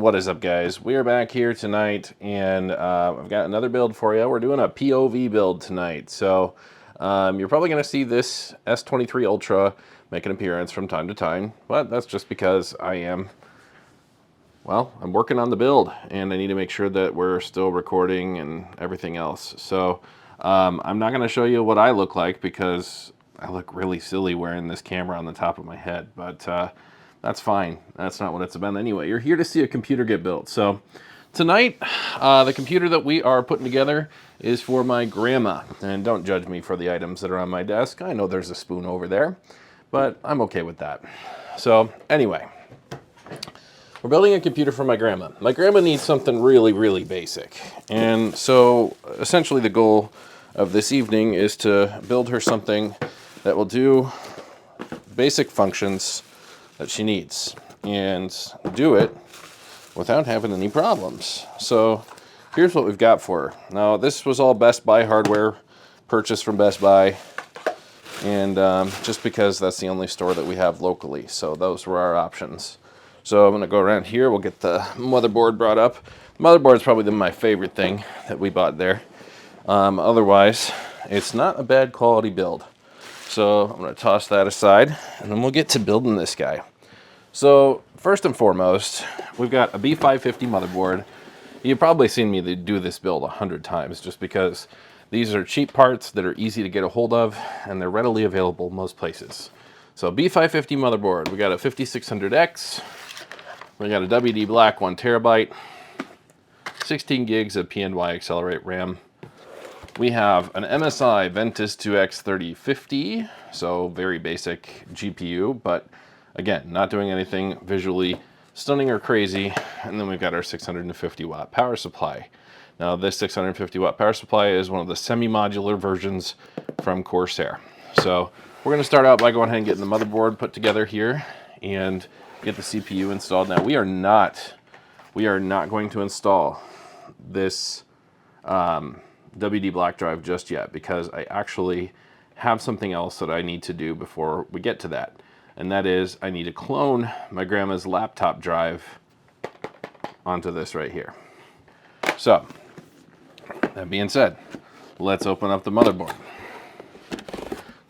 what is up, guys? We are back here tonight, and I've got another build for you. We're doing a POV build tonight, so you're probably going to see this S23 Ultra make an appearance from time to time, but that's just because I'm working on the build, and I need to make sure that we're still recording and everything else. So I'm not going to show you what I look like because I look really silly wearing this camera on the top of my head, but that's fine. That's not what it's about anyway. You're here to see a computer get built. So tonight, the computer that we are putting together is for my grandma. And don't judge me for the items that are on my desk. I know there's a spoon over there, but I'm okay with that. So anyway, we're building a computer for my grandma. My grandma needs something really, really basic. And so essentially the goal of this evening is to build her something that will do basic functions that she needs and do it without having any problems. So here's what we've got for her. Now, this was all Best Buy hardware purchased from Best Buy, and just because that's the only store that we have locally, so those were our options. So I'm going to go around here. We'll get the motherboard brought up. The motherboard is probably my favorite thing that we bought there. Otherwise, it's not a bad quality build. So I'm going to toss that aside, and then we'll get to building this guy. So first and foremost, we've got a B550 motherboard. You've probably seen me do this build 100 times just because these are cheap parts that are easy to get a hold of, and they're readily available most places. So B550 motherboard, we got a 5600X, we got a WD Black 1 terabyte, 16 gigs of PNY Accelerate RAM. We have an MSI Ventus 2X 3050, so very basic GPU, but again, not doing anything visually stunning or crazy. And then we've got our 650 watt power supply. Now this 650 watt power supply is one of the semi-modular versions from Corsair. So we're going to start out by going ahead and getting the motherboard put together here and get the CPU installed. Now we are not going to install this WD Black drive just yet because I actually have something else that I need to do before we get to that. And that is I need to clone my grandma's laptop drive onto this right here. So that being said, let's open up the motherboard.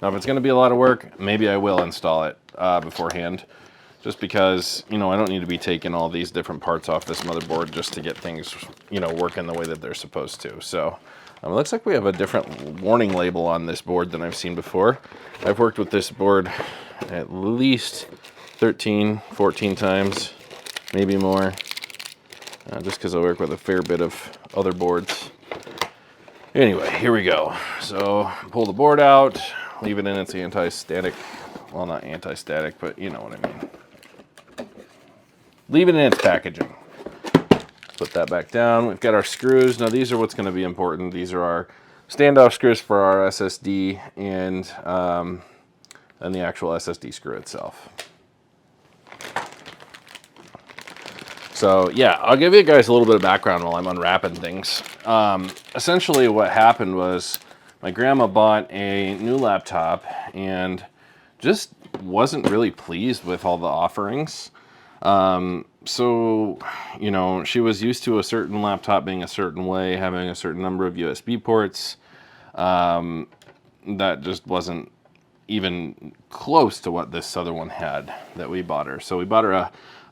Now if it's going to be a lot of work, maybe I will install it beforehand, just because, you know, I don't need to be taking all these different parts off this motherboard just to get things, you know, working the way that they're supposed to. So it looks like we have a different warning label on this board than I've seen before. I've worked with this board at least 13, 14 times, maybe more, just because I work with a fair bit of other boards. Anyway, here we go. So pull the board out, leave it in its anti-static, well, not anti-static, but you know what I mean. Leave it in its packaging. Put that back down. We've got our screws. Now these are what's going to be important. These are our standoff screws for our SSD and the actual SSD screw itself. So yeah, I'll give you guys a little bit of background while I'm unwrapping things. Essentially what happened was my grandma bought a new laptop and just wasn't really pleased with all the offerings. So, you know, she was used to a certain laptop being a certain way, having a certain number of USB ports. That just wasn't even close to what this other one had that we bought her. So we bought her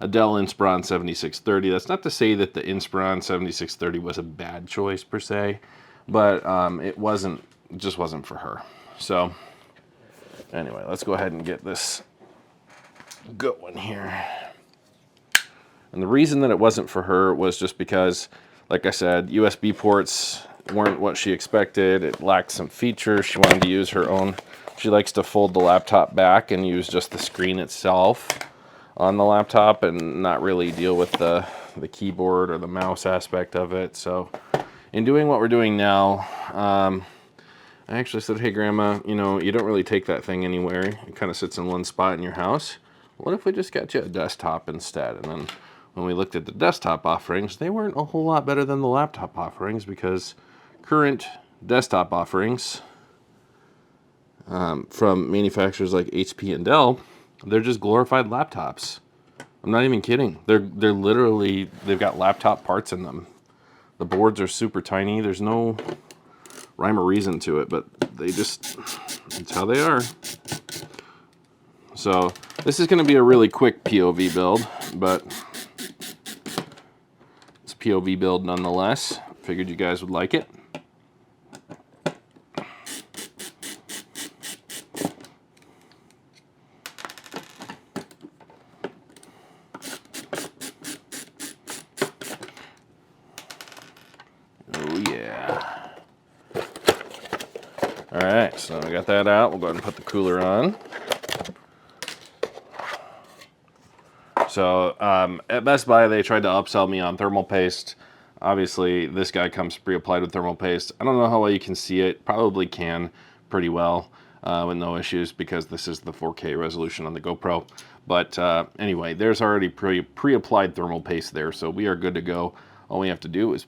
a Dell Inspiron 7630. That's not to say that the Inspiron 7630 was a bad choice per se, but it just wasn't for her. So anyway, let's go ahead and get this going here. And the reason that it wasn't for her was just because, like I said, USB ports weren't what she expected. It lacked some features. She wanted to use her own. She likes to fold the laptop back and use just the screen itself on the laptop and not really deal with the keyboard or the mouse aspect of it. So in doing what we're doing now, I actually said, hey, Grandma, you know, you don't really take that thing anywhere. It kind of sits in one spot in your house. What if we just got you a desktop instead? And then when we looked at the desktop offerings, they weren't a whole lot better than the laptop offerings because current desktop offerings from manufacturers like HP and Dell, they're just glorified laptops. I'm not even kidding. They're literally, they've got laptop parts in them. The boards are super tiny. There's no rhyme or reason to it, but they just, it's how they are. So this is going to be a really quick POV build, but it's a POV build nonetheless. Figured you guys would like it. Oh yeah. All right, so I got that out. We'll go ahead and put the cooler on. So at Best Buy, they tried to upsell me on thermal paste. Obviously, this guy comes pre-applied with thermal paste. I don't know how well you can see it. Probably can pretty well with no issues because this is the 4K resolution on the GoPro. But anyway, there's already pre-applied thermal paste there, so we are good to go. All we have to do is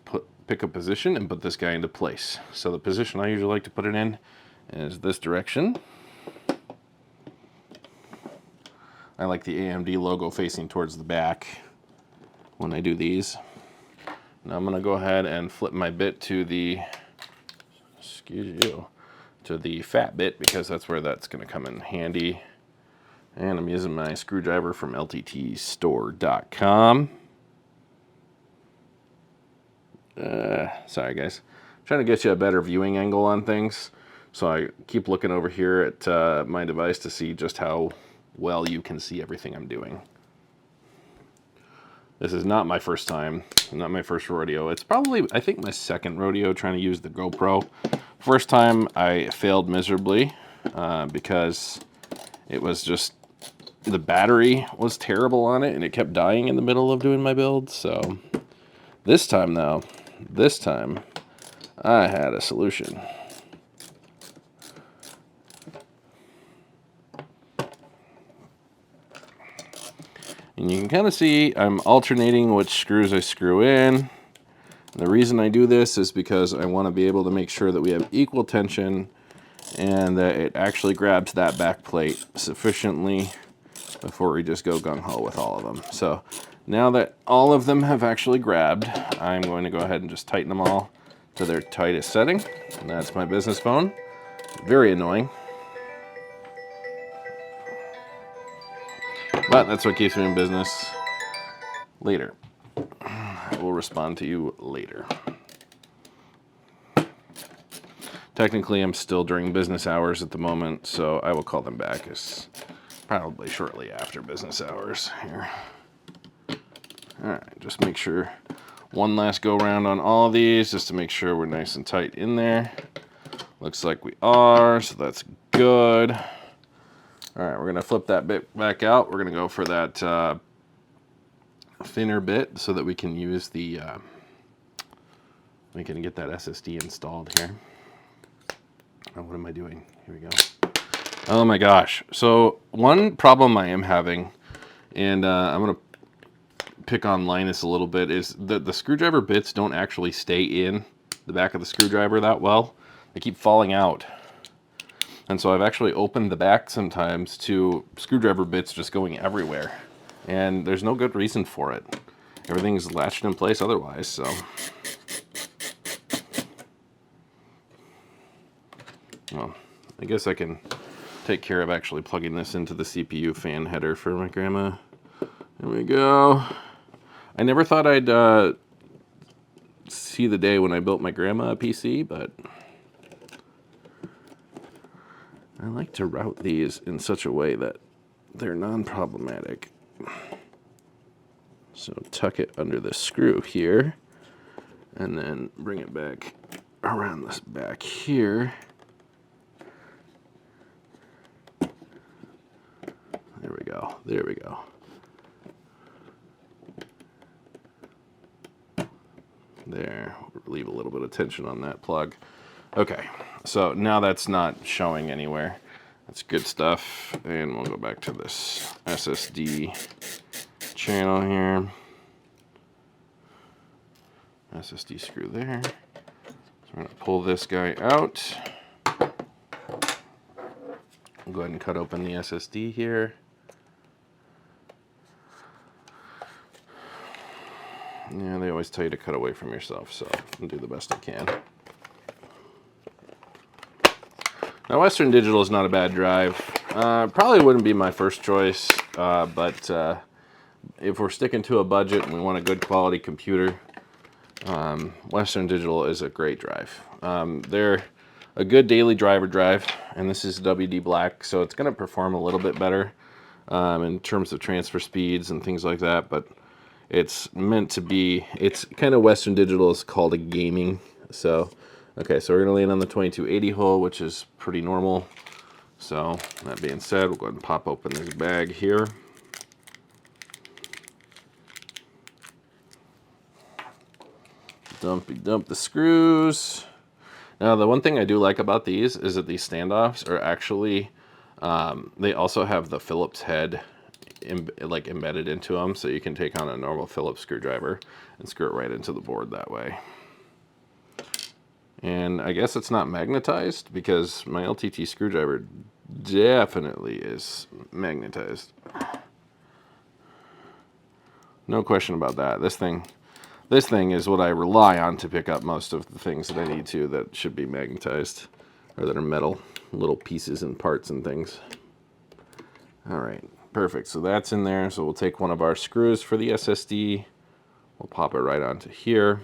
pick a position and put this guy into place. So the position I usually like to put it in is this direction. I like the AMD logo facing towards the back when I do these. Now I'm going to go ahead and flip my bit to the, to the fat bit because that's where that's going to come in handy. And I'm using my screwdriver from lttstore.com. Sorry guys. I'm trying to get you a better viewing angle on things. So I keep looking over here at my device to see just how well you can see everything I'm doing. This is not my first time, not my first rodeo. It's probably, I think, my second rodeo trying to use the GoPro. First time I failed miserably because it was just, the battery was terrible on it and it kept dying in the middle of doing my build. So this time though, I had a solution. And you can kind of see I'm alternating which screws I screw in. And the reason I do this is because I want to be able to make sure that we have equal tension and that it actually grabs that back plate sufficiently before we just go gung-ho with all of them. So now that all of them have actually grabbed, I'm going to go ahead and just tighten them all to their tightest setting. And that's my business phone. Very annoying. But that's what keeps me in business. Later. I will respond to you later. Technically, I'm still during business hours at the moment, so I will call them back as probably shortly after business hours here. Alright, just make sure one last go around on all of these just to make sure we're nice and tight in there. Looks like we are, so that's good. Alright, we're going to flip that bit back out. We're going to go for that thinner bit so that we can use the, we can get that SSD installed here. Oh, what am I doing? Here we go. Oh my gosh. So one problem I am having, and I'm going to pick on Linus a little bit, is that the screwdriver bits don't actually stay in the back of the screwdriver that well. They keep falling out. And so I've actually opened the back sometimes to screwdriver bits just going everywhere. And there's no good reason for it. Everything's latched in place otherwise, so. Well, I guess I can take care of actually plugging this into the CPU fan header for my grandma. There we go. I never thought I'd see the day when I built my grandma a PC, but I like to route these in such a way that they're non-problematic. So tuck it under the screw here, and then bring it back around this back here. There we go, there we go. There, leave a little bit of tension on that plug. Okay, so now that's not showing anywhere. That's good stuff. And we'll go back to this SSD channel here. SSD screw there. So we're gonna pull this guy out. I'll go ahead and cut open the SSD here. Yeah, they always tell you to cut away from yourself, so I'll do the best I can. Now, Western Digital is not a bad drive. Probably wouldn't be my first choice, but if we're sticking to a budget and we want a good quality computer, Western Digital is a great drive. They're a good daily driver drive, and this is WD Black, so it's going to perform a little bit better in terms of transfer speeds and things like that, but it's meant to be, it's kind of Western Digital is called a gaming. So, okay, so we're going to land on the 2280 hole, which is pretty normal. So, that being said, we'll go ahead and pop open this bag here. Dump the screws. Now, the one thing I do like about these is that these standoffs are actually, they also have the Phillips head embedded into them, so you can take on a normal Phillips screwdriver and screw it right into the board that way. And I guess it's not magnetized because my LTT screwdriver definitely is magnetized. No question about that. This thing is what I rely on to pick up most of the things that I need to that should be magnetized or that are metal, little pieces and parts and things. All right, perfect. So that's in there. So we'll take one of our screws for the SSD. We'll pop it right onto here.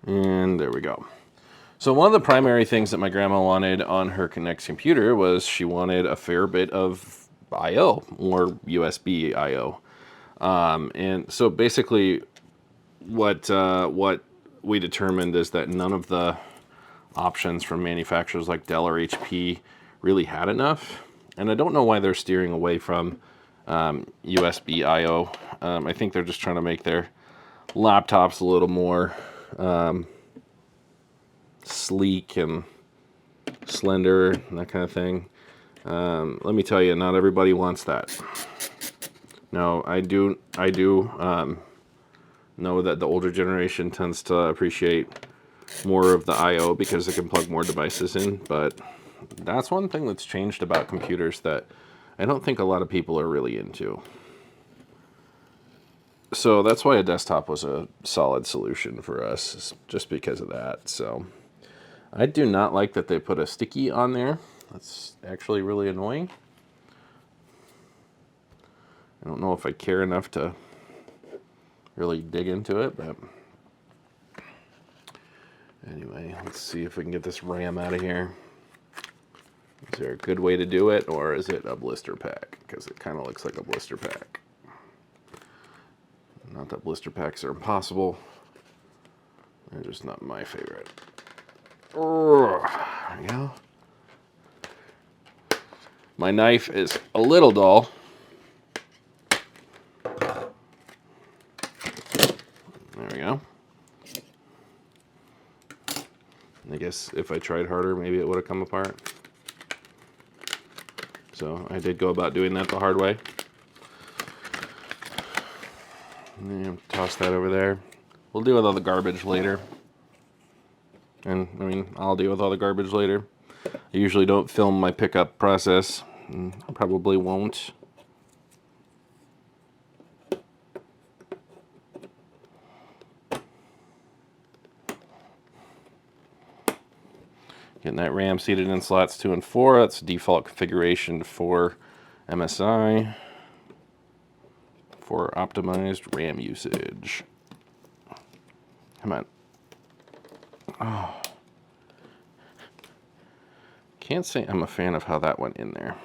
And there we go. So one of the primary things that my grandma wanted on her Connect's computer was she wanted a fair bit of I/O or USB I/O. And so basically what we determined is that none of the options from manufacturers like Dell or HP really had enough. And I don't know why they're steering away from USB I/O. I think they're just trying to make their laptops a little more sleek and slender and that kind of thing. Let me tell you, not everybody wants that. No, I do know that the older generation tends to appreciate more of the I/O because they can plug more devices in, but that's one thing that's changed about computers that I don't think a lot of people are really into. So that's why a desktop was a solid solution for us, just because of that. So I do not like that they put a sticky on there. That's actually really annoying. I don't know if I care enough to really dig into it, but anyway, let's see if we can get this RAM out of here. Is there a good way to do it, or is it a blister pack? Because it kind of looks like a blister pack. Not that blister packs are impossible. They're just not my favorite. There we go. My knife is a little dull. There we go. I guess if I tried harder, maybe it would have come apart. So I did go about doing that the hard way. And toss that over there. We'll deal with all the garbage later. And, I mean, I'll deal with all the garbage later. I usually don't film my pickup process. And I probably won't. Getting that RAM seated in slots 2 and 4. That's default configuration for MSI. For optimized RAM usage. Come on. Oh. Can't say I'm a fan of how that went in there.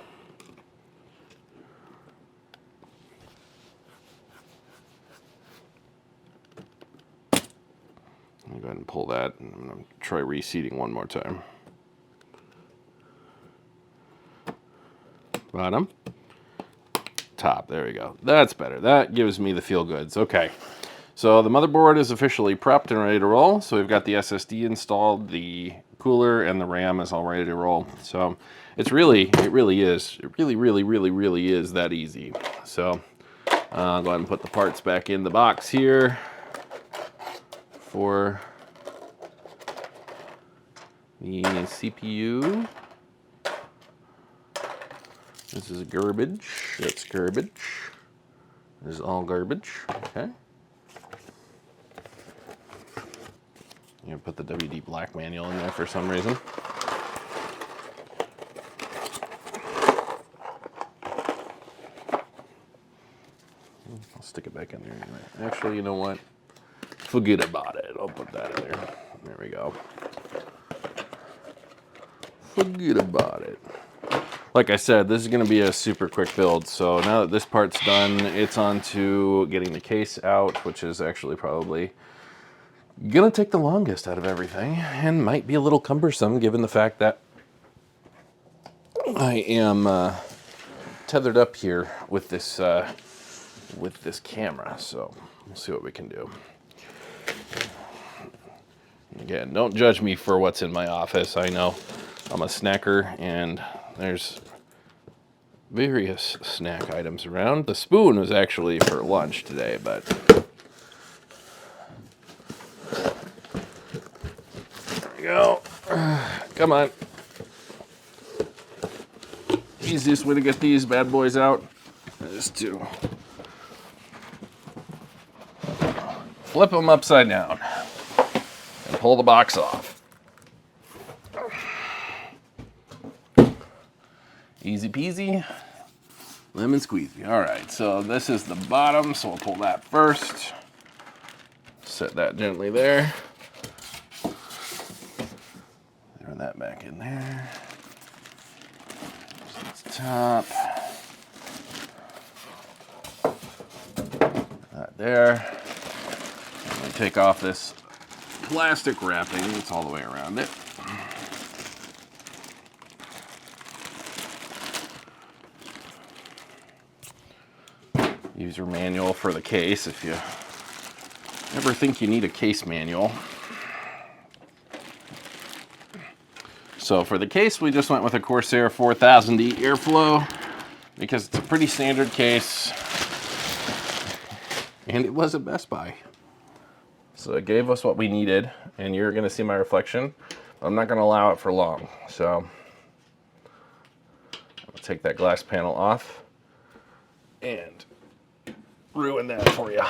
Let me go ahead and pull that, and I'm going to try reseating one more time. Bottom. Top. There we go. That's better. That gives me the feel goods. Okay. So the motherboard is officially prepped and ready to roll. So we've got the SSD installed, the cooler, and the RAM is all ready to roll. So it really is that easy. So I'll go ahead and put the parts back in the box here for the CPU. This is garbage. That's garbage. This is all garbage. Okay. I'm gonna put the WD Black manual in there for some reason. I'll stick it back in there anyway. Actually, you know what? Forget about it. I'll put that in there. There we go. Forget about it. Like I said, this is going to be a super quick build. So now that this part's done, it's on to getting the case out, which is actually probably going to take the longest out of everything and might be a little cumbersome given the fact that I am tethered up here with this camera. So we'll see what we can do. Again, don't judge me for what's in my office. I know I'm a snacker and there's various snack items around. The spoon was actually for lunch today, but there we go. Come on. Easiest way to get these bad boys out is to flip them upside down and pull the box off. Easy peasy, lemon squeezy. All right, so this is the bottom, so we'll pull that first. Set that gently there. Throw that back in there. That's top. That there. And we take off this plastic wrapping that's all the way around it. User manual for the case if you ever think you need a case manual. So for the case, we just went with a Corsair 4000D airflow because it's a pretty standard case and it was at Best Buy. So it gave us what we needed, and you're gonna see my reflection. I'm not gonna allow it for long. So I'll take that glass panel off and ruin that for you.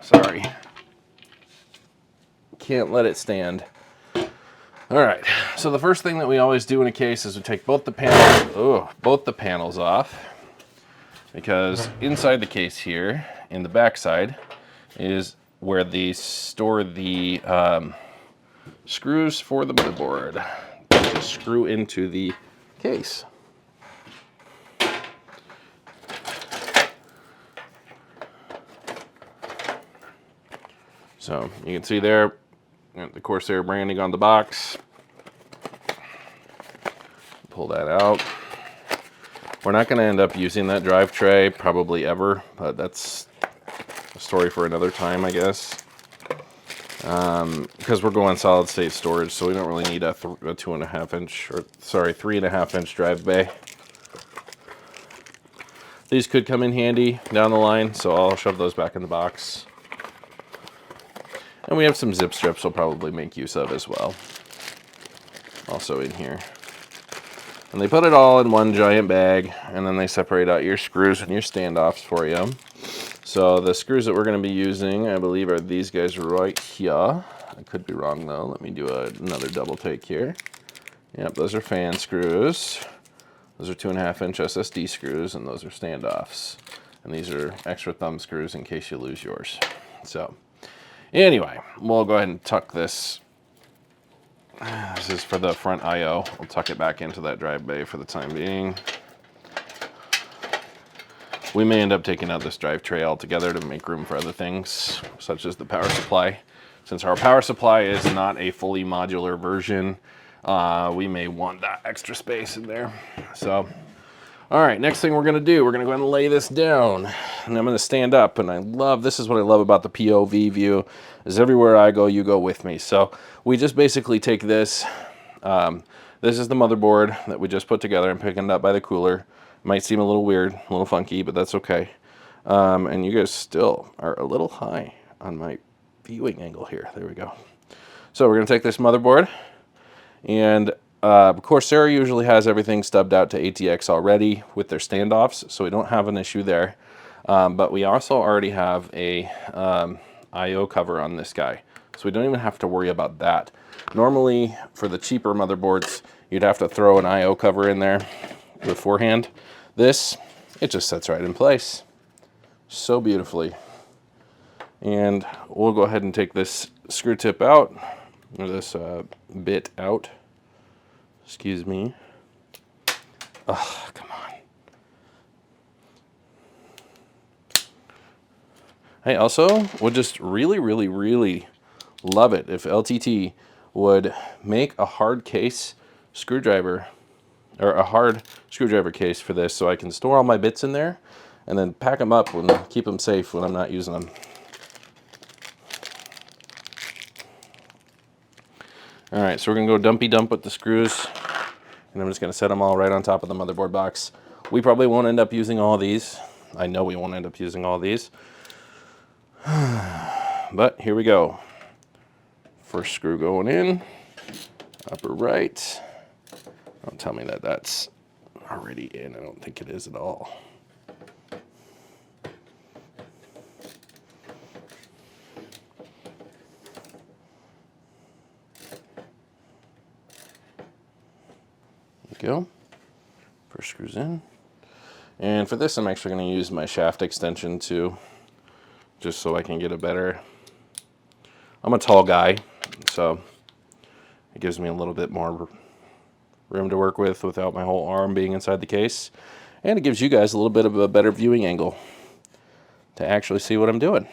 Sorry. Can't let it stand. All right. So the first thing that we always do in a case is we take both the panels off, because inside the case here, in the back side, is where they store the screws for the motherboard to screw into the case. So you can see there, the Corsair branding on the box. Pull that out. We're not going to end up using that drive tray probably ever, but that's a story for another time, I guess. Because we're going solid state storage, so we don't really need a 3.5 inch drive bay. These could come in handy down the line, so I'll shove those back in the box. And we have some zip strips we'll probably make use of as well. Also in here. And they put it all in one giant bag, and then they separate out your screws and your standoffs for you. So the screws that we're going to be using, I believe, are these guys right here. I could be wrong though. Let me do another double take here. Yep, those are fan screws. Those are 2.5 inch SSD screws, and those are standoffs. And these are extra thumb screws in case you lose yours. So anyway, we'll go ahead and tuck this. This is for the front I/O. We'll tuck it back into that drive bay for the time being. We may end up taking out this drive tray altogether to make room for other things, such as the power supply. Since our power supply is not a fully modular version, we may want that extra space in there. So, all right, next thing we're gonna do, we're gonna go ahead and lay this down. And I'm gonna stand up, and this is what I love about the POV view, is everywhere I go, you go with me. So we just basically take this, this is the motherboard that we just put together and picking it up by the cooler. Might seem a little weird, a little funky, but that's okay. And you guys still are a little high on my viewing angle here. There we go. So we're gonna take this motherboard, and Corsair usually has everything stubbed out to ATX already with their standoffs, so we don't have an issue there. But we also already have a I/O cover on this guy, so we don't even have to worry about that. Normally, for the cheaper motherboards, you'd have to throw an I/O cover in there beforehand. This, it just sits right in place so beautifully. And we'll go ahead and take this screw tip out, or this bit out. Excuse me. Oh, come on. I also would just really, really, really love it if LTT would make a hard case screwdriver, or a hard screwdriver case for this, so I can store all my bits in there and then pack them up and keep them safe when I'm not using them. All right, so we're gonna go dumpy dump with the screws, and I'm just gonna set them all right on top of the motherboard box. We probably won't end up using all these. I know we won't end up using all these. But here we go. First screw going in, upper right. Don't tell me that that's already in. I don't think it is at all. Go. First screws in. And for this, I'm actually going to use my shaft extension too, just so I can get a better... I'm a tall guy, so it gives me a little bit more room to work with without my whole arm being inside the case. And it gives you guys a little bit of a better viewing angle to actually see what I'm doing.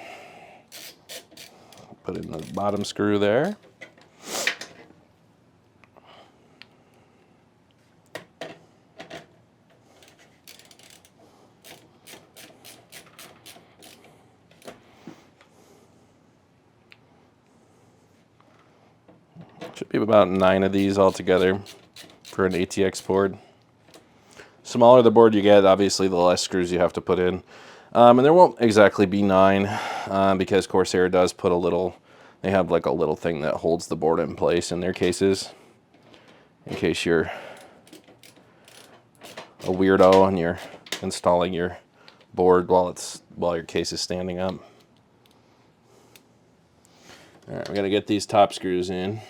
Put in the bottom screw there. Should be about 9 of these altogether for an ATX board. Smaller the board you get, obviously the less screws you have to put in. And there won't exactly be 9 because Corsair does put a little, they have like a little thing that holds the board in place in their cases, in case you're a weirdo and you're installing your board while your case is standing up. All right, we got to get these top screws in.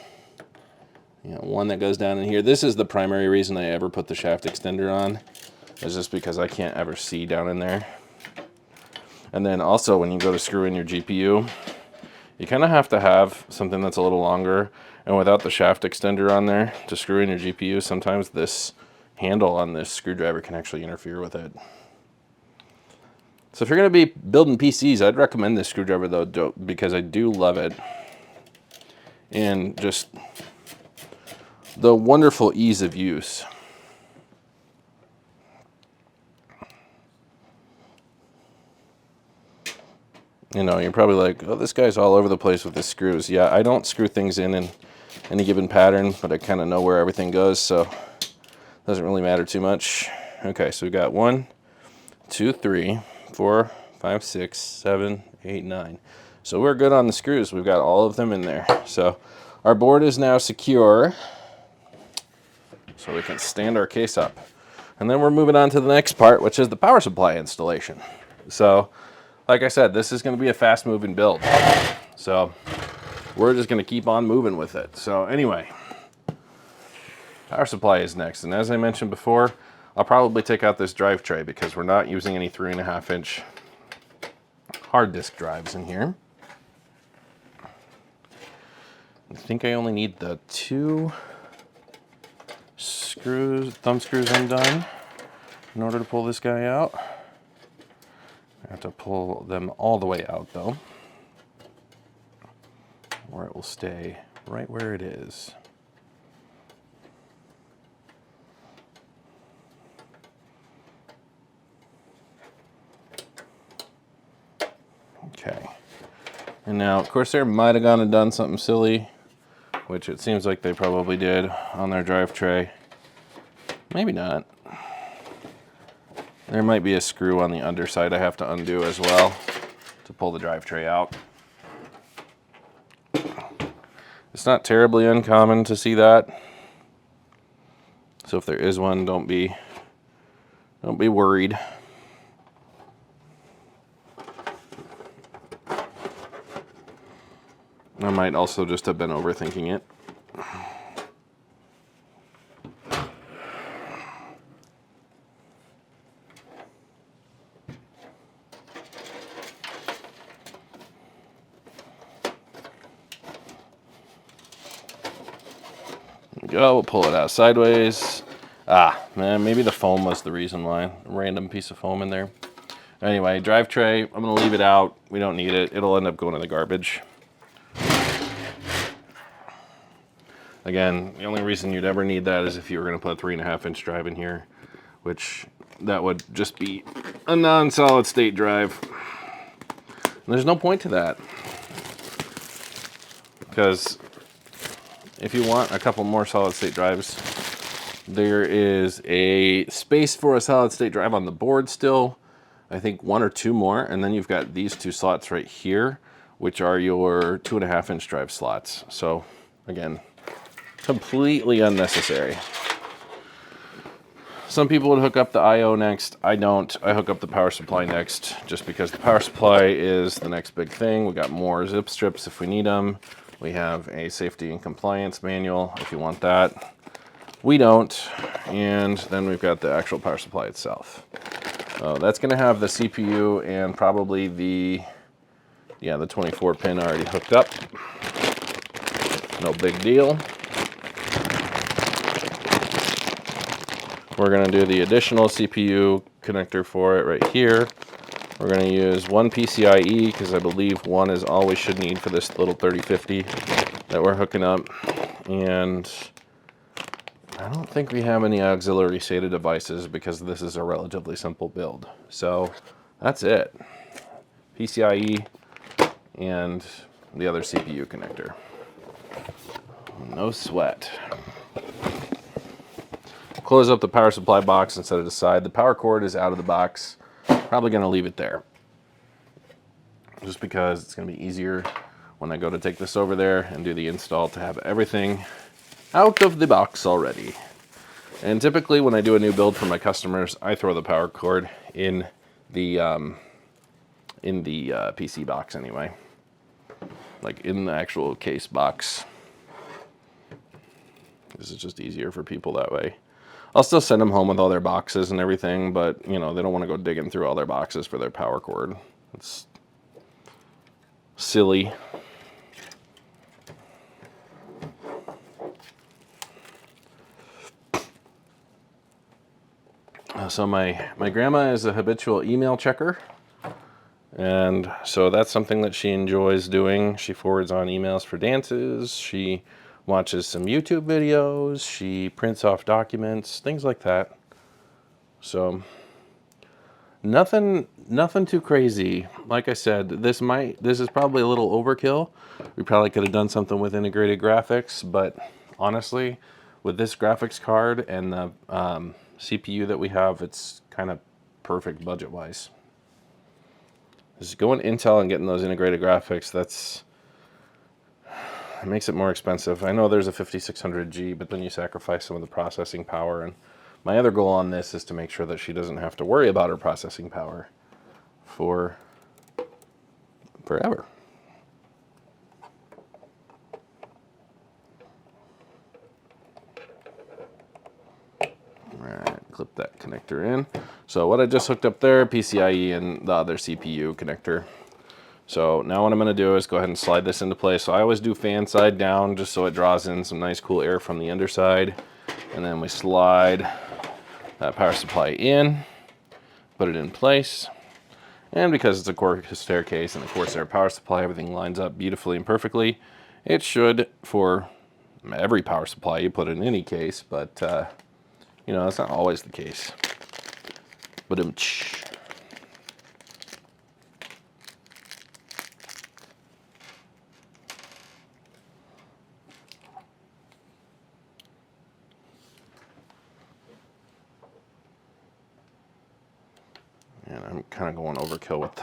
You know, one that goes down in here. This is the primary reason I ever put the shaft extender on, is just because I can't ever see down in there. And then also when you go to screw in your GPU, you kind of have to have something that's a little longer, and without the shaft extender on there to screw in your GPU, sometimes this handle on this screwdriver can actually interfere with it. So if you're going to be building PCs, I'd recommend this screwdriver though, because I do love it. And just the wonderful ease of use. You know, you're probably like, oh, this guy's all over the place with his screws. Yeah, I don't screw things in any given pattern, but I kind of know where everything goes, so it doesn't really matter too much. Okay, so we got 1, 2, 3, 4, 5, 6, 7, 8, 9. So we're good on the screws. We've got all of them in there. So our board is now secure, so we can stand our case up. And then we're moving on to the next part, which is the power supply installation. So, like I said, this is going to be a fast moving build. So we're just going to keep on moving with it. So anyway, power supply is next. And as I mentioned before, I'll probably take out this drive tray because we're not using any 3.5-inch hard disk drives in here. I think I only need the 2 thumb screws undone in order to pull this guy out. I have to pull them all the way out though, or it will stay right where it is. Okay, and now Corsair might have gone and done something silly, which it seems like they probably did on their drive tray. Maybe not. There might be a screw on the underside I have to undo as well to pull the drive tray out. It's not terribly uncommon to see that. So if there is one, don't be worried. I might also just have been overthinking it. Go, we'll pull it out sideways. Ah, man, maybe the foam was the reason why. A random piece of foam in there. Anyway, drive tray, I'm gonna leave it out. We don't need it. It'll end up going in the garbage. Again, the only reason you'd ever need that is if you were gonna put a 3.5-inch drive in here, which that would just be a non-solid state drive. And there's no point to that. Because if you want a couple more solid state drives, there is a space for a solid state drive on the board still. I think 1 or 2 more, and then you've got these 2 slots right here, which are your 2.5-inch drive slots. So again, completely unnecessary. Some people would hook up the I/O next. I don't. I hook up the power supply next, just because the power supply is the next big thing. We got more zip strips if we need them. We have a safety and compliance manual if you want that. We don't. And then we've got the actual power supply itself. That's going to have the CPU and probably the 24 pin already hooked up. No big deal. We're going to do the additional CPU connector for it right here. We're going to use 1 PCIe because I believe 1 is all we should need for this little 3050 that we're hooking up. And I don't think we have any auxiliary SATA devices because this is a relatively simple build. So that's it. PCIe and the other CPU connector. No sweat. Close up the power supply box and set it aside. The power cord is out of the box. Probably going to leave it there, just because it's going to be easier when I go to take this over there and do the install to have everything out of the box already. And typically when I do a new build for my customers, I throw the power cord in the PC box anyway, like in the actual case box. This is just easier for people that way. I'll still send them home with all their boxes and everything, but you know, they don't want to go digging through all their boxes for their power cord. It's silly. So my grandma is a habitual email checker, and so that's something that she enjoys doing. She forwards on emails for dances. She watches some YouTube videos. She prints off documents, things like that. So nothing too crazy. Like I said, this is probably a little overkill. We probably could have done something with integrated graphics, but honestly, with this graphics card and the CPU that we have, it's kind of perfect budget-wise. Just going Intel and getting those integrated graphics, it makes it more expensive. I know there's a 5600G, but then you sacrifice some of the processing power. And my other goal on this is to make sure that she doesn't have to worry about her processing power for forever. Alright, clip that connector in. So what I just hooked up there, PCIe and the other CPU connector. So now what I'm going to do is go ahead and slide this into place. So I always do fan side down just so it draws in some nice cool air from the underside. And then we slide that power supply in, put it in place. And because it's a Corsair case and a Corsair power supply, everything lines up beautifully and perfectly. It should for every power supply you put in any case, but you know, that's not always the case. But and I'm kind of going overkill with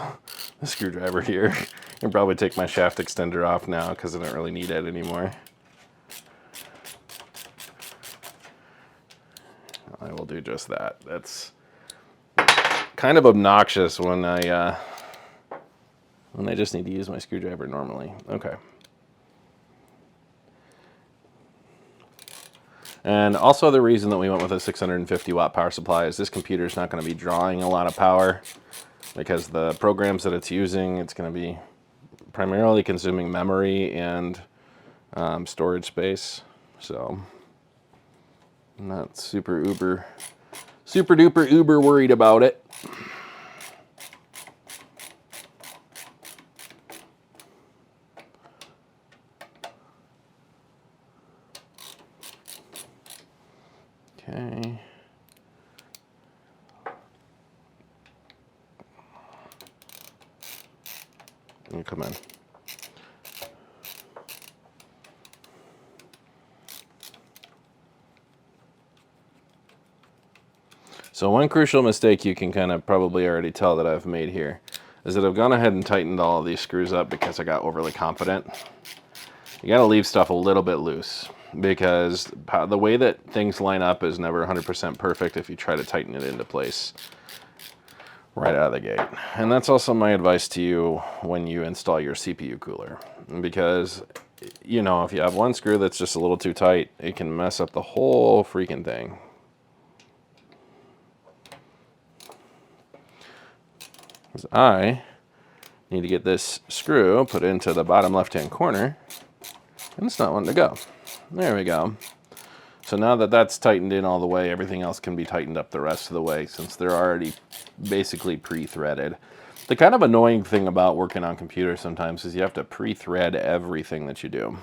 the screwdriver here. I can probably take my shaft extender off now because I don't really need it anymore. do just that. That's kind of obnoxious when I just need to use my screwdriver normally. Okay. And also the reason that we went with a 650 watt power supply is this computer is not going to be drawing a lot of power because the programs that it's using, it's going to be primarily consuming memory and storage space. So I'm not super duper uber worried about it. Okay. Come in. So one crucial mistake you can kind of probably already tell that I've made here is that I've gone ahead and tightened all of these screws up because I got overly confident. You got to leave stuff a little bit loose because the way that things line up is never 100% perfect if you try to tighten it into place right out of the gate. And that's also my advice to you when you install your CPU cooler, because you know, if you have one screw that's just a little too tight, it can mess up the whole freaking thing. Because I need to get this screw put into the bottom left-hand corner, and it's not wanting to go. There we go. So now that that's tightened in all the way, everything else can be tightened up the rest of the way since they're already basically pre-threaded. The kind of annoying thing about working on computers sometimes is you have to pre-thread everything that you do.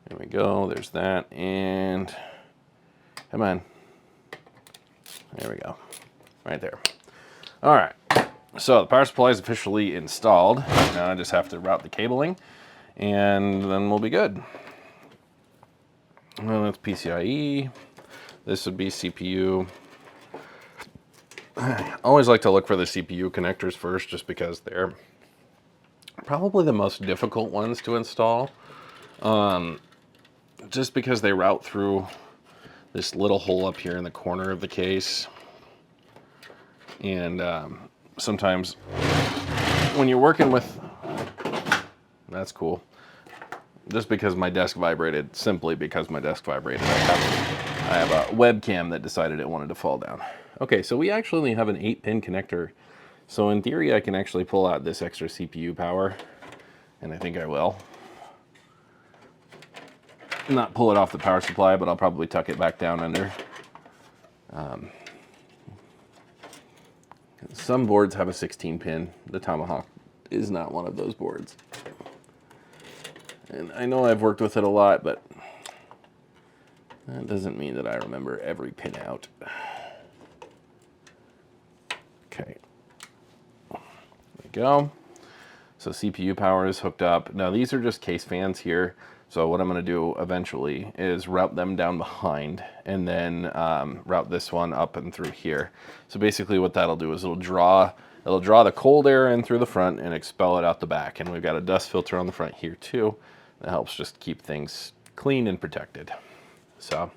There we go, there's that, and come on. There we go, right there. All right, so the power supply is officially installed. Now I just have to route the cabling, and then we'll be good. Well, that's PCIe. This would be CPU. I always like to look for the CPU connectors first, just because they're probably the most difficult ones to install. Just because they route through this little hole up here in the corner of the case. And sometimes when you're working with, that's cool. Just because my desk vibrated, simply because my desk vibrated, I have a webcam that decided it wanted to fall down. Okay, so we actually only have an 8-pin connector. So in theory, I can actually pull out this extra CPU power, and I think I will. Not pull it off the power supply, but I'll probably tuck it back down under. Some boards have a 16-pin. The Tomahawk is not one of those boards. And I know I've worked with it a lot, but that doesn't mean that I remember every pin out. Okay. There we go. So CPU power is hooked up. Now these are just case fans here. So what I'm going to do eventually is route them down behind and then route this one up and through here. So basically what that'll do is it'll draw the cold air in through the front and expel it out the back. And we've got a dust filter on the front here too. That helps just keep things clean and protected. So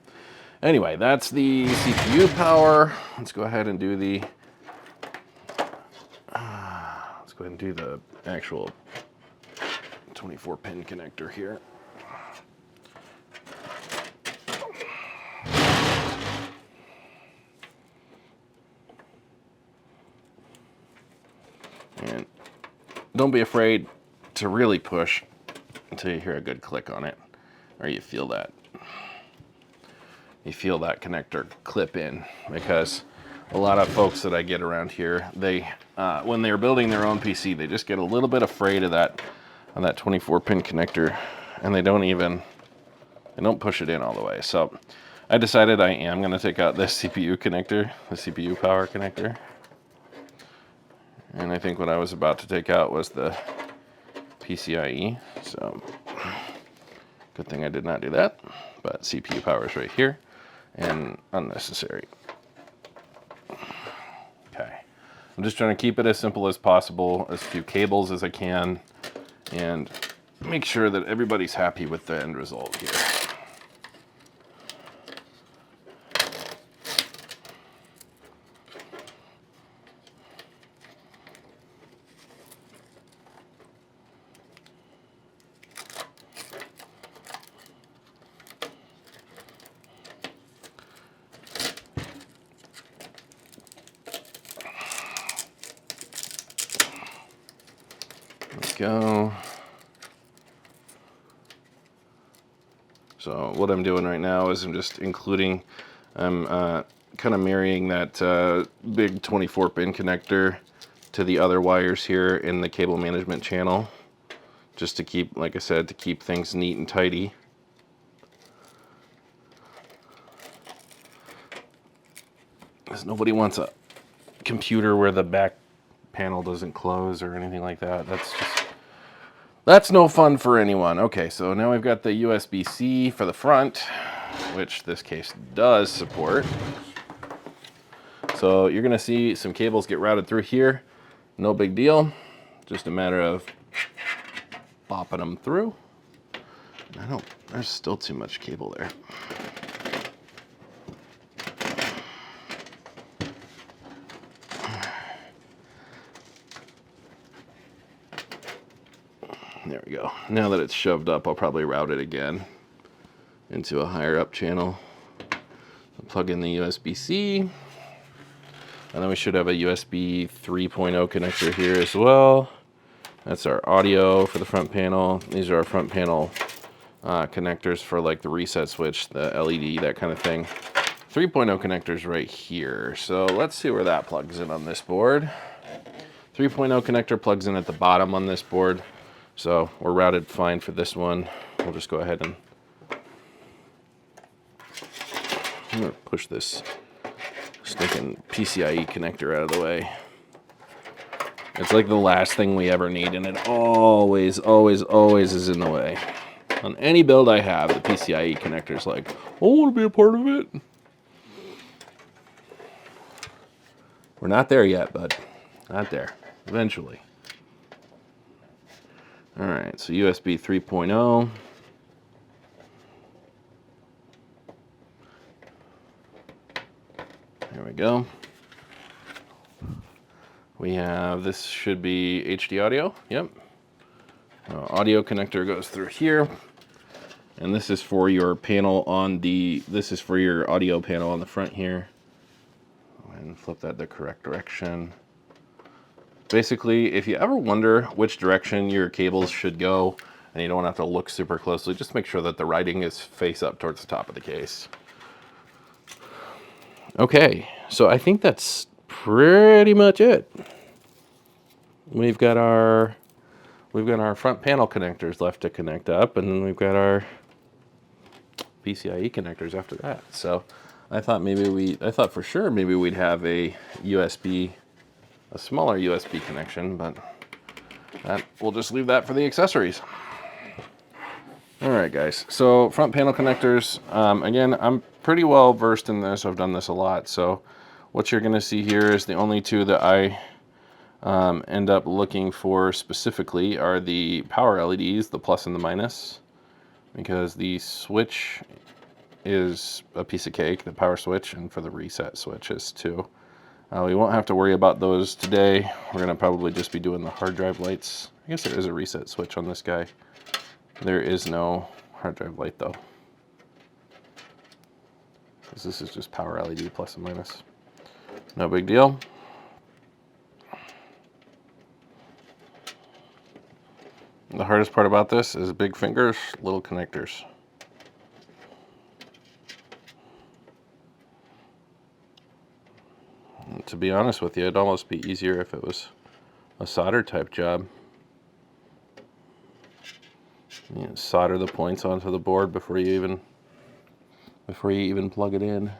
anyway, that's the CPU power. Let's go ahead and do the actual 24-pin connector here. And don't be afraid to really push until you hear a good click on it, or you feel that connector clip in, because a lot of folks that I get around here, they when they're building their own PC, they just get a little bit afraid of that 24-pin connector, and they don't push it in all the way. So I decided I am going to take out this CPU connector, the CPU power connector. And I think what I was about to take out was the PCIe. So good thing I did not do that. But CPU power is right here, and unnecessary. Okay. I'm just trying to keep it as simple as possible, as few cables as I can, and make sure that everybody's happy with the end result here. go. So what I'm doing right now is I'm just including, I'm kind of marrying that big 24-pin connector to the other wires here in the cable management channel, just to keep, like I said, to keep things neat and tidy. Because nobody wants a computer where the back panel doesn't close or anything like that. That's no fun for anyone. Okay, so now we've got the USB-C for the front, which this case does support. So you're gonna see some cables get routed through here. No big deal. Just a matter of bopping them through. There's still too much cable there. There we go. Now that it's shoved up, I'll probably route it again into a higher up channel. I'll plug in the USB-C. And then we should have a USB 3.0 connector here as well. That's our audio for the front panel. These are our front panel connectors for like the reset switch, the LED, that kind of thing. 3.0 connectors right here. So let's see where that plugs in on this board. 3.0 connector plugs in at the bottom on this board. So we're routed fine for this one. We'll just go ahead and I'm gonna push this stinking PCIe connector out of the way. It's like the last thing we ever need, and it always, always, always is in the way. On any build I have, the PCIe connector's like, I want to be a part of it. We're not there yet, but not there. Eventually. All right, so USB 3.0. There we go. We have, this should be HD audio. Yep. Audio connector goes through here. And this is for your panel on the, this is for your audio panel on the front here. Go ahead and flip that the correct direction. Basically, if you ever wonder which direction your cables should go, and you don't have to look super closely, just make sure that the writing is face up towards the top of the case. Okay, so I think that's pretty much it. We've got our front panel connectors left to connect up, and then we've got our PCIe connectors after that. So I thought for sure maybe we'd have a smaller USB connection, but we'll just leave that for the accessories. All right, guys, so front panel connectors, again, I'm pretty well versed in this. I've done this a lot. So what you're gonna see here is the only two that I end up looking for specifically are the power LEDs, the plus and the minus, because the switch is a piece of cake, the power switch, and for the reset switch is too. We won't have to worry about those today. We're gonna probably just be doing the hard drive lights. I guess there is a reset switch on this guy. There is no hard drive light though, because this is just power LED plus and minus. No big deal. The hardest part about this is big fingers, little connectors. And to be honest with you, it'd almost be easier if it was a solder type job. You know, solder the points onto the board before you even plug it in.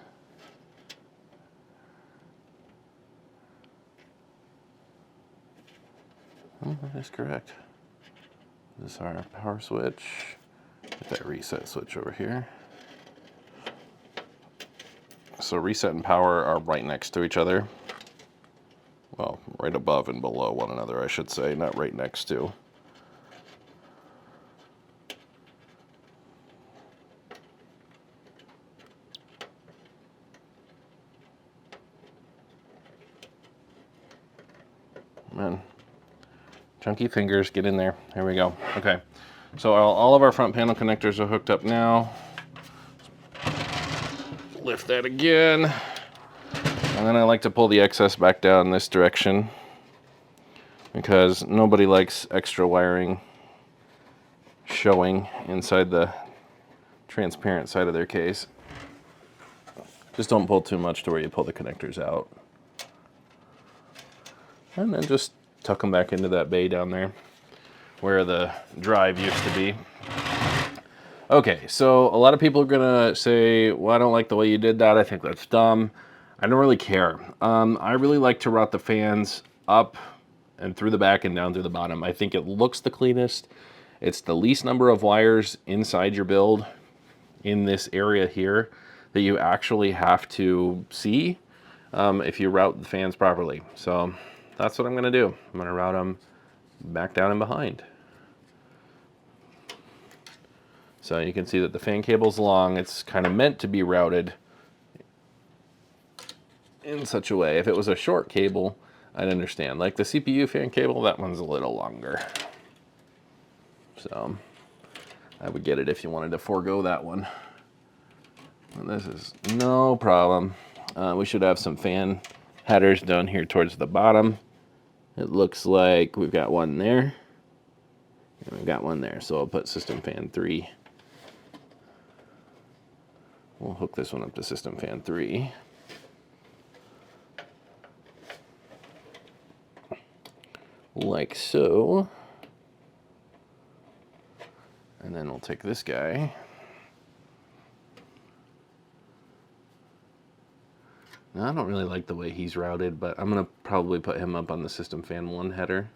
Oh, that is correct. This is our power switch. Get that reset switch over here. So reset and power are right next to each other. Well, right above and below one another, I should say, not right next to. Man, chunky fingers, get in there. Here we go. Okay, so all of our front panel connectors are hooked up now. Lift that again. And then I like to pull the excess back down this direction. because nobody likes extra wiring showing inside the transparent side of their case. Just don't pull too much to where you pull the connectors out. And then just tuck them back into that bay down there where the drive used to be. Okay, so a lot of people are gonna say, well, I don't like the way you did that. I think that's dumb. I don't really care. I really like to route the fans up and through the back and down through the bottom. I think it looks the cleanest. It's the least number of wires inside your build in this area here that you actually have to see if you route the fans properly. So that's what I'm gonna do. I'm gonna route them back down and behind. So you can see that the fan cable's long. It's kind of meant to be routed in such a way. If it was a short cable, I'd understand. Like the CPU fan cable, that one's a little longer. So I would get it if you wanted to forego that one. And this is no problem. We should have some fan headers down here towards the bottom. It looks like we've got one there. And we've got one there. So I'll put system fan 3. We'll hook this one up to system fan 3. Like so. And then we'll take this guy. Now, I don't really like the way he's routed, but I'm going to probably put him up on the system fan 1 header,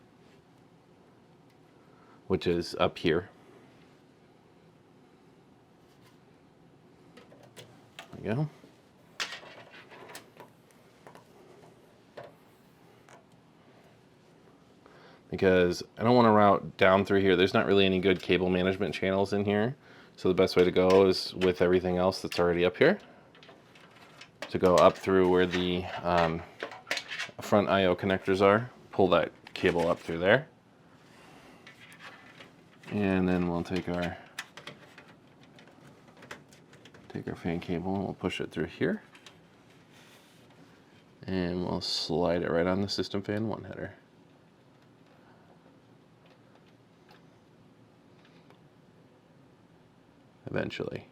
which is up here. There we go. Because I don't want to route down through here. There's not really any good cable management channels in here. So the best way to go is with everything else that's already up here. To go up through where the front I/O connectors are. Pull that cable up through there. And then we'll take our fan cable and we'll push it through here. And we'll slide it right on the system fan 1 header. Eventually.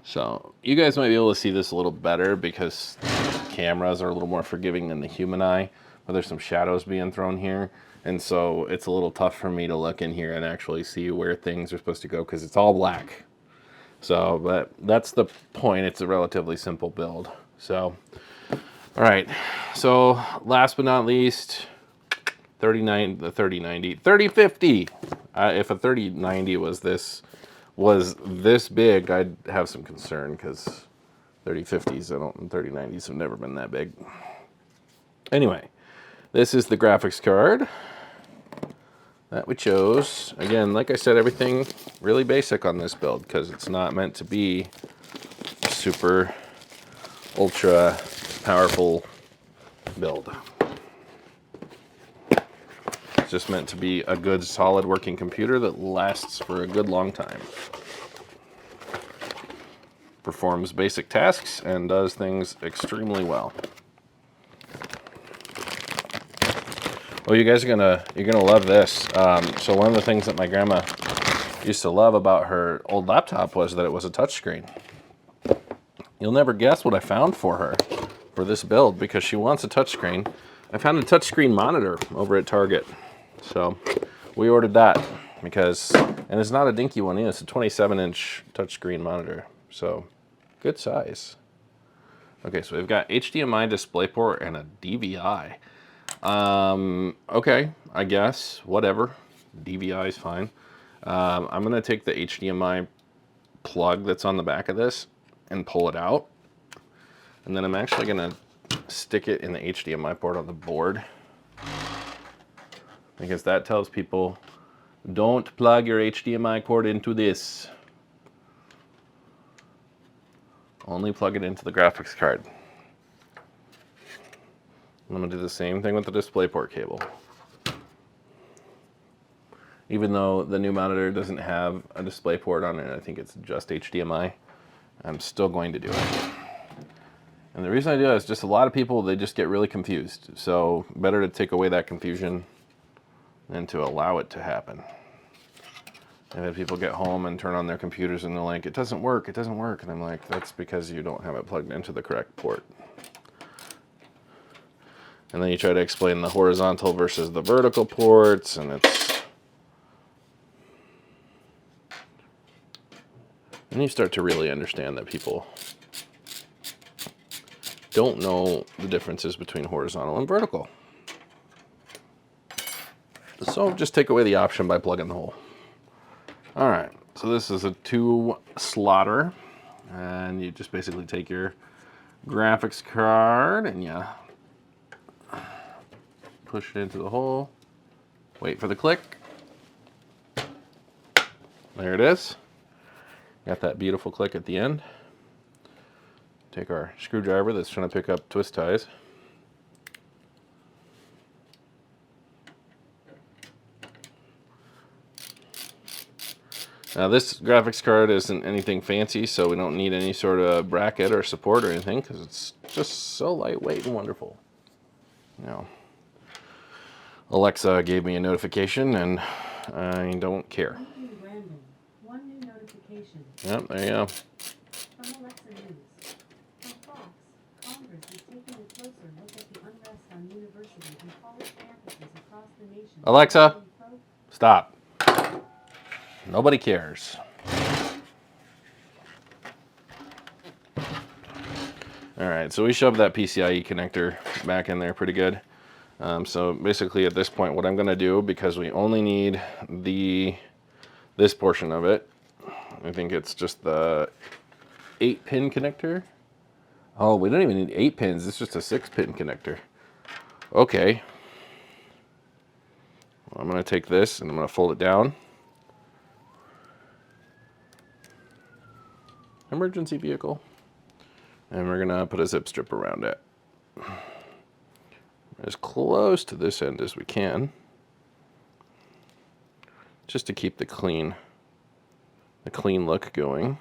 So you guys might be able to see this a little better because cameras are a little more forgiving than the human eye, but there's some shadows being thrown here. And so it's a little tough for me to look in here and actually see where things are supposed to go because it's all black. So, but that's the point. It's a relatively simple build. So, all right. So last but not least, 3050. If a 3090 was this big, I'd have some concern because 3050s and 3090s have never been that big. Anyway, this is the graphics card that we chose. Again, like I said, everything really basic on this build because it's not meant to be a super ultra powerful build. It's just meant to be a good solid working computer that lasts for a good long time. Performs basic tasks and does things extremely well. Well, you guys are you're gonna love this. So one of the things that my grandma used to love about her old laptop was that it was a touchscreen. You'll never guess what I found for her for this build because she wants a touchscreen. I found a touchscreen monitor over at Target. So we ordered that because, and it's not a dinky one either, it's a 27-inch touchscreen monitor. So good size. Okay, so we've got HDMI DisplayPort and a DVI. Okay, I guess, whatever. DVI is fine. I'm gonna take the HDMI plug that's on the back of this and pull it out. And then I'm actually gonna stick it in the HDMI port on the board. Because that tells people, don't plug your HDMI cord into this. Only plug it into the graphics card. I'm gonna do the same thing with the DisplayPort cable. Even though the new monitor doesn't have a DisplayPort on it, I think it's just HDMI, I'm still going to do it. And the reason I do that is just a lot of people, they just get really confused. So better to take away that confusion than to allow it to happen. I've had people get home and turn on their computers and they're like, it doesn't work, it doesn't work. And I'm like, that's because you don't have it plugged into the correct port. And then you try to explain the horizontal versus the vertical ports, and and you start to really understand that people don't know the differences between horizontal and vertical. So just take away the option by plugging the hole. All right, so this is a 2-slotter, and you just basically take your graphics card and you push it into the hole, wait for the click. There it is. Got that beautiful click at the end. Take our screwdriver that's trying to pick up twist ties. Now this graphics card isn't anything fancy, so we don't need any sort of bracket or support or anything because it's just so lightweight and wonderful. Now, Alexa gave me a notification and I don't care. One new notification. Yep, there you go. From Alexa News. From Fox, Congress is taking a closer look at the unrest on university and college campuses across the nation. Alexa, stop. Nobody cares. All right, so we shoved that PCIe connector back in there pretty good. So basically at this point, what I'm gonna do, because we only need this portion of it, I think it's just the 8-pin connector. Oh, we don't even need 8 pins, it's just a 6-pin connector. Okay. Well, I'm gonna take this and I'm gonna fold it down. Emergency vehicle. And we're gonna put a zip strip around it. As close to this end as we can. Just to keep the clean look going.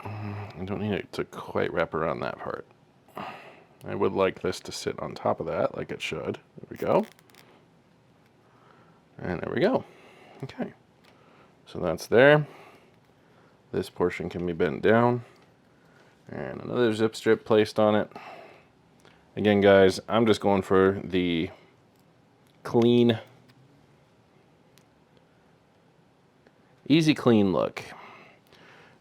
I don't need it to quite wrap around that part. I would like this to sit on top of that like it should. There we go. And there we go. Okay. So that's there. This portion can be bent down. And another zip strip placed on it. Again, guys, I'm just going for the clean, easy clean look.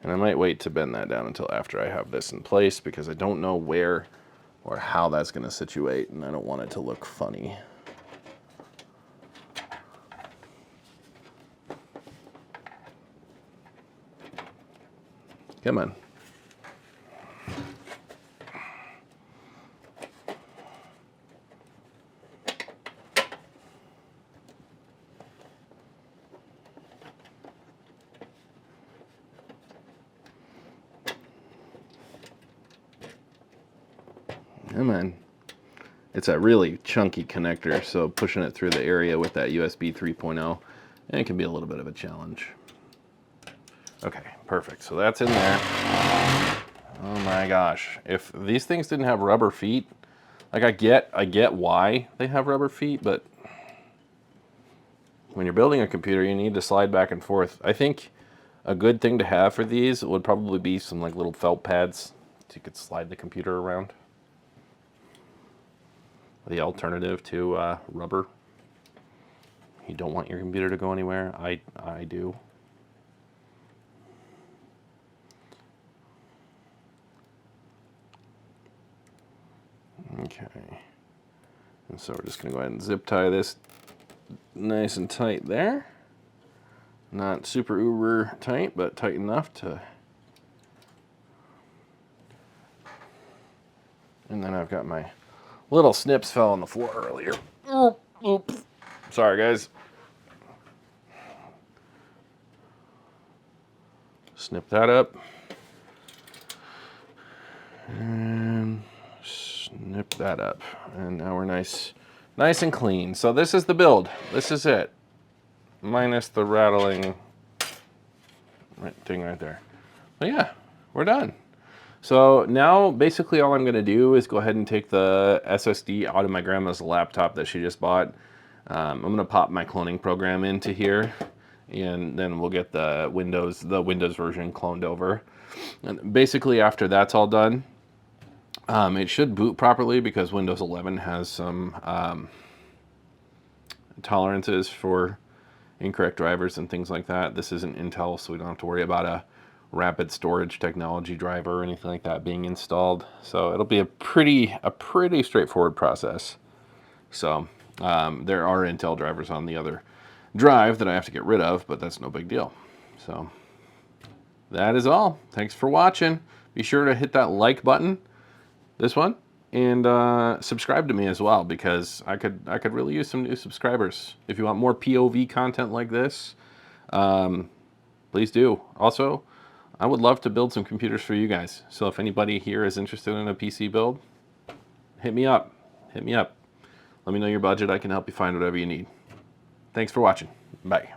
And I might wait to bend that down until after I have this in place because I don't know where or how that's going to situate and I don't want it to look funny. Come on. Come on. It's a really chunky connector, so pushing it through the area with that USB 3.0, it can be a little bit of a challenge. Okay, perfect. So that's in there. Oh my gosh. If these things didn't have rubber feet, like I get why they have rubber feet, but when you're building a computer, you need to slide back and forth. I think a good thing to have for these would probably be some like little felt pads so you could slide the computer around. The alternative to rubber. You don't want your computer to go anywhere. I do. Okay. And so we're just going to go ahead and zip tie this nice and tight there. Not super uber tight, but tight enough to... And then I've got my little snips fell on the floor earlier. Oops. Sorry, guys. Snip that up. And snip that up. And now we're nice and clean. So this is the build. This is it. Minus the rattling thing right there. But yeah, we're done. So now basically all I'm going to do is go ahead and take the SSD out of my grandma's laptop that she just bought. I'm going to pop my cloning program into here, and then we'll get the Windows version cloned over. And basically after that's all done, it should boot properly because Windows 11 has some tolerances for incorrect drivers and things like that. This isn't Intel, so we don't have to worry about a rapid storage technology driver or anything like that being installed. So it'll be a pretty straightforward process. So there are Intel drivers on the other drive that I have to get rid of, but that's no big deal. So that is all. Thanks for watching. Be sure to hit that like button, this one, and subscribe to me as well, because I could really use some new subscribers. If you want more POV content like this, please do. Also, I would love to build some computers for you guys. So if anybody here is interested in a PC build, hit me up. Hit me up. Let me know your budget. I can help you find whatever you need. Thanks for watching. Bye.